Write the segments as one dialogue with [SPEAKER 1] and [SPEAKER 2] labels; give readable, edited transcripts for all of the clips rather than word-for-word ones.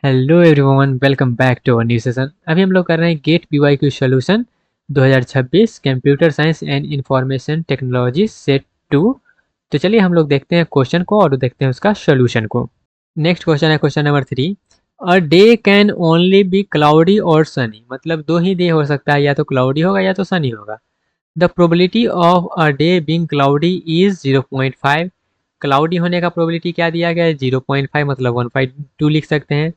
[SPEAKER 1] Hello everyone, welcome back to our new session. अभी हम लोग कर रहे हैं GATE PYQ solution 2026 computer science and information technology set 2। तो चलिए हम लोग देखते हैं क्वेश्चन को और देखते हैं उसका सॉल्यूशन को। नेक्स्ट क्वेश्चन है question number 3। A day can only be cloudy और सनी, मतलब दो ही डे हो सकता है, या तो क्लाउडी होगा या तो सनी होगा। The probability of a day being cloudy is 0.5। Cloudy होने का प्रोबेबिलिटी क्या दिया गया है? 0.5, मतलब 1/2 लिख सकते हैं।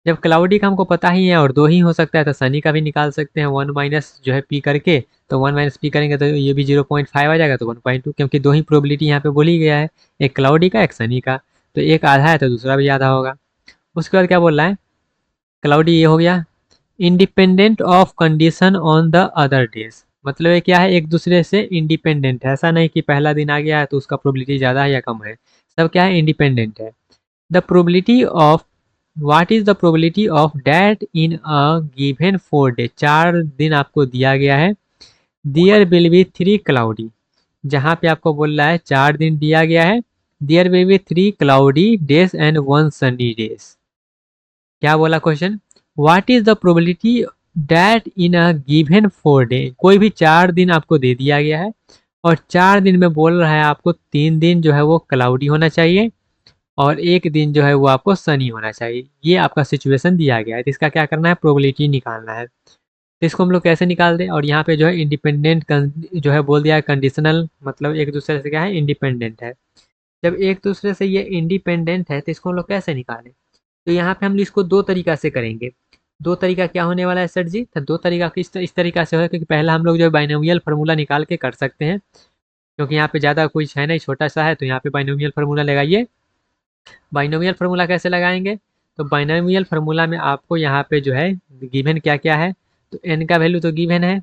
[SPEAKER 1] जब क्लाउडी का हमको पता ही है और दो ही हो सकता है तो सनी का भी निकाल सकते हैं, 1 माइनस जो है पी करके। तो 1 माइनस पी करेंगे तो ये भी 0.5 आ जाएगा, तो 1.2, क्योंकि दो ही प्रोबेबिलिटी यहाँ पे बोली गया है, एक क्लाउडी का एक सनी का। तो एक आधा है तो दूसरा भी आधा होगा। उसके बाद क्या बोल रहा है? क्लाउडी ये हो गया। Independent of condition on the other days, मतलब ये क्या है? एक दूसरे से इंडिपेंडेंट है, ऐसा नहीं कि पहला दिन आ गया है तो उसका प्रोबेबिलिटी ज़्यादा है या कम है। सब क्या है? इंडिपेंडेंट है। The probability of what is the probability of that in a given 4 day, 4 दिन आपको दिया गया है। दियर विल बी 3 क्लाउडी, जहाँ पे आपको बोल रहा है 4 दिन दिया गया है। There will be 3 cloudy days and 1 sunny days. क्या बोला question? What is the probability that in a given 4 day, कोई भी 4 दिन आपको दे दिया गया है और 4 दिन में बोल रहा है आपको 3 दिन जो है वो क्लाउडी होना चाहिए और एक दिन जो है वो आपको सनी होना चाहिए। ये आपका सिचुएशन दिया गया है, तो इसका क्या करना है? प्रोबेबिलिटी निकालना है। तो इसको हम लोग कैसे निकाल दें? और यहाँ पे जो है इंडिपेंडेंट जो है बोल दिया है कंडीशनल, मतलब एक दूसरे से क्या है? इंडिपेंडेंट है। जब एक दूसरे से ये इंडिपेंडेंट है तो इसको हम लोग कैसे निकालें? तो यहाँ पे हम इसको दो तरीका से करेंगे। दो तरीका क्या होने वाला है सर जी? तो दो तरीका इस तरीका से होगा, क्योंकि पहला हम लोग जो है बाइनोमियल फार्मूला निकाल के कर सकते हैं, क्योंकि यहाँ पे ज़्यादा कुछ है नहीं, छोटा सा है, तो यहाँ पे बाइनोमियल फार्मूला लगाइए। बाइनोमियल फार्मूला कैसे लगाएंगे? तो बाइनोमियल फार्मूला में आपको यहाँ पे जो है गिवन क्या क्या है? तो एन का वैल्यू तो गिवन है,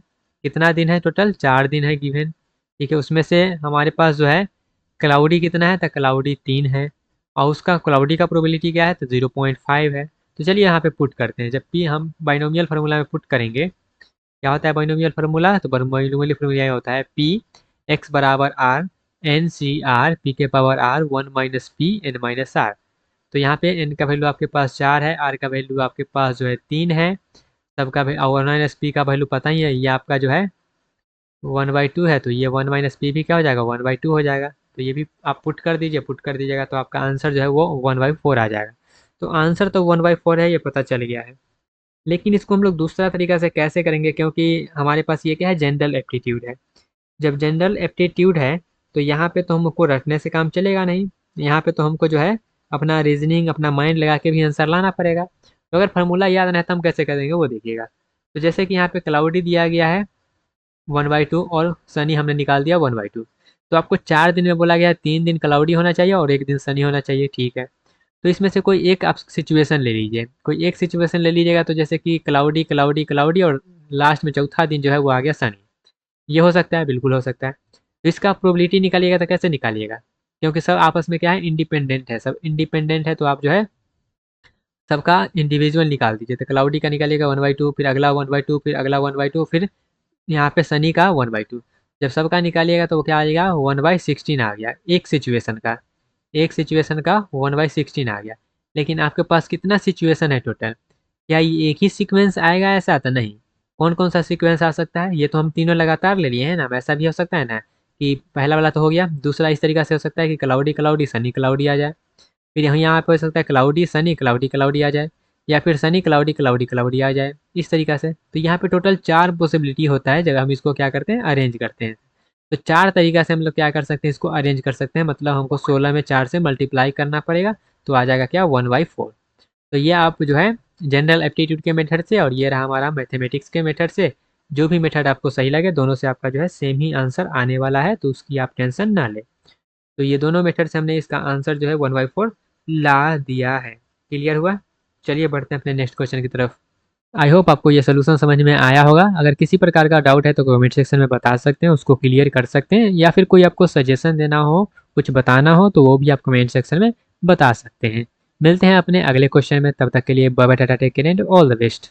[SPEAKER 1] कितना दिन है? टोटल 4 दिन है गिवन। ठीक है, उसमें से हमारे पास जो है क्लाउडी कितना है? तो क्लाउडी 3 है, और उसका क्लाउडी का प्रोबेबिलिटी क्या है? तो 0.5 है। तो चलिए यहाँ पे पुट करते हैं। जब पी हम बाइनोमियल फार्मूला में पुट करेंगे, क्या होता है बाइनोमियल फार्मूला? तो बाइनोमियल फार्मूला ये होता है पी एक्स बराबर R N C R P के power R 1 - P n - R. तो यहाँ पे n का वैल्यू आपके पास 4 है, r का वैल्यू आपके पास जो है 3 है, सबका और 1 - पी का वैल्यू पता ही है, ये आपका जो है 1/2 है, तो ये 1 - पी भी क्या हो जाएगा? 1/2 हो जाएगा। तो ये भी आप पुट कर दीजिए, पुट कर दीजिएगा तो आपका आंसर जो है वो 1/4 आ जाएगा। तो आंसर तो 1/4 है, ये पता चल गया है। लेकिन इसको हम लोग दूसरा तरीका से कैसे करेंगे? क्योंकि हमारे पास ये क्या है? जनरल एप्टीट्यूड है। जब जनरल एप्टीट्यूड है तो यहाँ पे तो हमको रटने से काम चलेगा नहीं, यहाँ पे तो हमको जो है अपना रीजनिंग, अपना माइंड लगा के भी आंसर लाना पड़ेगा। तो अगर फार्मूला याद नहीं है तो हम कैसे करेंगे वो देखिएगा। तो जैसे कि यहाँ पे क्लाउडी दिया गया है 1/2 और सनी हमने निकाल दिया 1/2। तो आपको 4 दिन में बोला गया है 3 दिन क्लाउडी होना चाहिए और एक दिन सनी होना चाहिए, ठीक है। तो इसमें से कोई एक आप सिचुएशन ले लीजिए, कोई एक सिचुएशन ले लीजिएगा। तो जैसे कि क्लाउडी क्लाउडी क्लाउडी और लास्ट में चौथा दिन जो है वो आ गया सनी, ये हो सकता है, बिल्कुल हो सकता है। तो इसका प्रोबेबिलिटी निकालिएगा तो कैसे निकालिएगा? क्योंकि सब आपस में क्या है? इंडिपेंडेंट है, सब इंडिपेंडेंट है, तो आप जो है सबका इंडिविजुअल निकाल दीजिए। तो क्लाउडी का निकालिएगा 1/2, फिर अगला 1/2, फिर अगला 1/2, फिर यहाँ पे सनी का 1/2। जब सबका निकालिएगा तो वो क्या आ जाएगा? 1/16 आ गया, एक सिचुएशन का, एक सिचुएशन का 1/16 आ गया। लेकिन आपके पास कितना सिचुएशन है टोटल? क्या ये एक ही सीक्वेंस आएगा? ऐसा तो नहीं। कौन कौन सा सीक्वेंस आ सकता है? ये तो हम तीनों लगातार ले लिए हैं ना, वैसा भी हो सकता है ना कि पहला वाला तो हो गया, दूसरा इस तरीका से हो सकता है कि क्लाउडी क्लाउडी सनी क्लाउडी आ जाए, फिर यहाँ पे हो सकता है क्लाउडी सनी क्लाउडी क्लाउडी आ जाए, या फिर सनी क्लाउडी क्लाउडी क्लाउडी आ जाए, इस तरीका से। तो यहाँ पे टोटल 4 पॉसिबिलिटी होता है जब हम इसको क्या करते हैं? अरेंज करते हैं। तो 4 तरीका से हम लोग क्या कर सकते हैं? इसको अरेंज कर सकते हैं, मतलब हमको 16 में 4 से मल्टीप्लाई करना पड़ेगा, तो आ जाएगा क्या? 1/4। तो ये आप जो है जनरल एप्टीट्यूड के मेथड से, और ये रहा हमारा मैथमेटिक्स के मेथड से, जो भी मेथड आपको सही लगे, दोनों से आपका जो है सेम ही आंसर आने वाला है, तो उसकी आप टेंशन ना लें। तो ये दोनों मेथड से हमने इसका आंसर जो है 1/4 ला दिया है। क्लियर हुआ? चलिए बढ़ते हैं अपने नेक्स्ट क्वेश्चन की तरफ। आई होप आपको ये सोल्यूशन समझ में आया होगा। अगर किसी प्रकार का डाउट है तो कमेंट सेक्शन में बता सकते हैं, उसको क्लियर कर सकते हैं, या फिर कोई आपको सजेशन देना हो, कुछ बताना हो, तो वो भी आप कमेंट सेक्शन में बता सकते हैं। मिलते हैं अपने अगले क्वेश्चन में, तब तक के लिए bye bye, tata, take care and all the best.